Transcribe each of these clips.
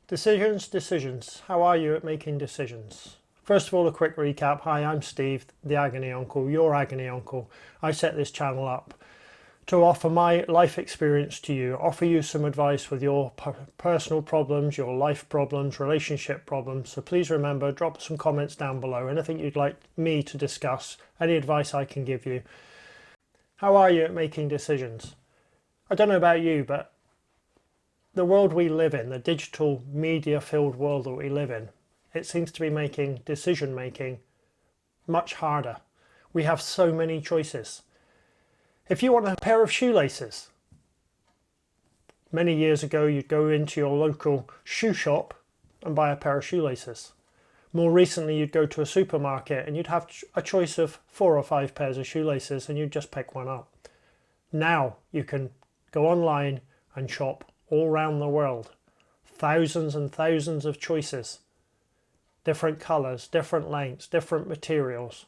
Decisions. How are you at making decisions? First of all, a quick recap. Hi, I'm Steve, the Agony Uncle, your Agony Uncle. I set this channel up to offer my life experience to you, offer you some advice with your personal problems, your life problems, relationship problems. So please remember, drop some comments down below, anything you'd like me to discuss, any advice I can give you. How are you at making decisions? I don't know about you, but the world we live in, the digital media-filled world that we live in, it seems to be making decision making much harder. We have so many choices. If you want a pair of shoelaces, many years ago you'd go into your local shoe shop and buy a pair of shoelaces. More recently you'd go to a supermarket and you'd have a choice of 4 or 5 pairs of shoelaces and you'd just pick one up. Now you can go online and shop all around the world. Thousands and thousands of choices. Different colours, different lengths, different materials,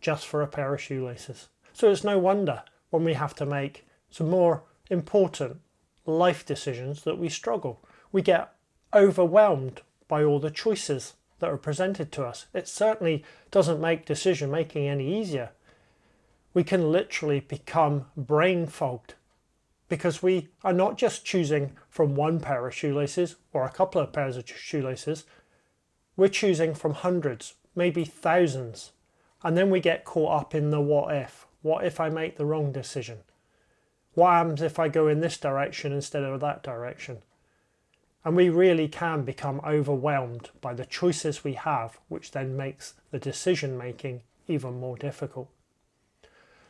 just for a pair of shoelaces. So it's no wonder when we have to make some more important life decisions that we struggle. We get overwhelmed by all the choices that are presented to us. It certainly doesn't make decision making any easier. We can literally become brain fogged because we are not just choosing from one pair of shoelaces or a couple of pairs of shoelaces. We're choosing from hundreds, maybe thousands. And then we get caught up in the what if. What if I make the wrong decision? What happens if I go in this direction instead of that direction? And we really can become overwhelmed by the choices we have, which then makes the decision making even more difficult.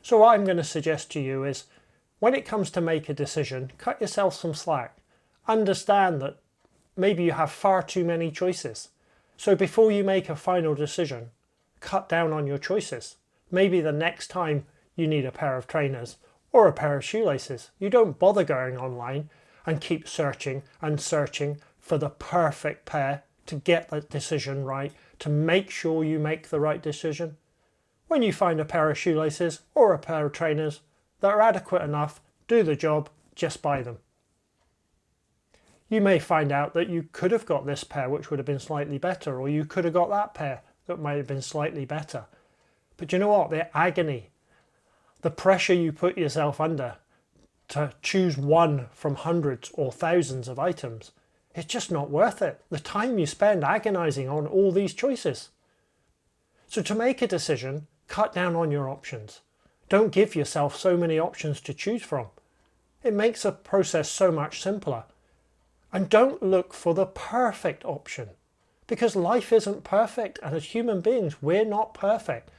So what I'm going to suggest to you is, when it comes to make a decision, cut yourself some slack. Understand that maybe you have far too many choices. So before you make a final decision, cut down on your choices. Maybe the next time you need a pair of trainers or a pair of shoelaces, you don't bother going online and keep searching and searching for the perfect pair to get that decision right, to make sure you make the right decision. When you find a pair of shoelaces or a pair of trainers that are adequate enough, do the job, just buy them. You may find out that you could have got this pair which would have been slightly better, or you could have got that pair that might have been slightly better. But you know what? The agony, the pressure you put yourself under to choose one from hundreds or thousands of items, it's just not worth it. The time you spend agonizing on all these choices. So to make a decision, cut down on your options. Don't give yourself so many options to choose from. It makes the process so much simpler. And don't look for the perfect option, because life isn't perfect, and as human beings we're not perfect.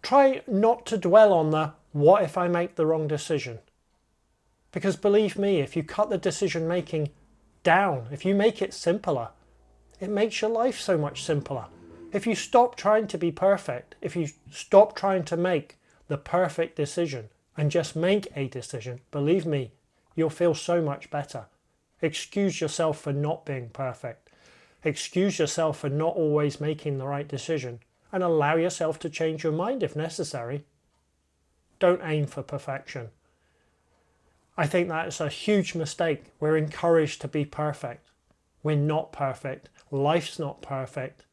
Try not to dwell on the what if I make the wrong decision, because believe me, if you cut the decision making down, if you make it simpler, it makes your life so much simpler. If you stop trying to be perfect, if you stop trying to make the perfect decision and just make a decision, believe me, you'll feel so much better. Excuse yourself for not being perfect. Excuse yourself for not always making the right decision, and allow yourself to change your mind if necessary. Don't aim for perfection. I think that is a huge mistake. We're encouraged to be perfect. We're not perfect. Life's not perfect.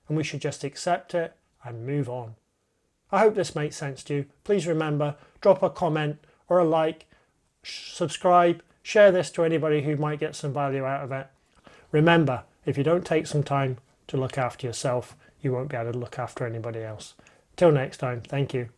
And we should just accept it and move on. I hope this makes sense to you. Please remember, drop a comment or a like, subscribe, share this to anybody who might get some value out of it. Remember, if you don't take some time to look after yourself, you won't be able to look after anybody else. Till next time, thank you.